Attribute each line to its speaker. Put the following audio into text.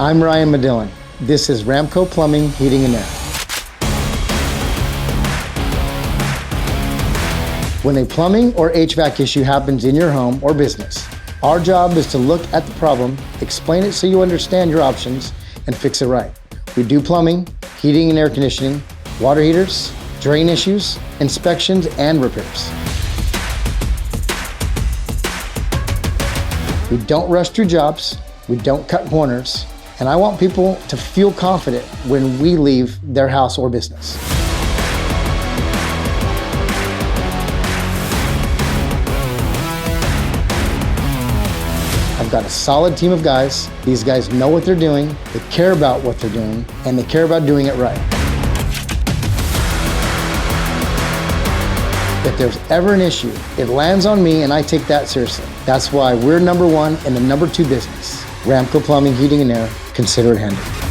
Speaker 1: I'm Ryan Medillin. This is Ramco Plumbing, Heating and Air. When a plumbing or HVAC issue happens in your home or business, our job is to look at the problem, explain it so you understand your options, and fix it right. We do plumbing, heating and air conditioning, water heaters, drain issues, inspections, and repairs. We don't rush through jobs, we don't cut corners, and I want people to feel confident when we leave their house or business. I've got a solid team of guys. These guys know what they're doing, they care about what they're doing, and they care about doing it right. If there's ever an issue, it lands on me and I take that seriously. That's why we're #1 and the #2 business. Ramco Plumbing, Heating and Air, consider it handled.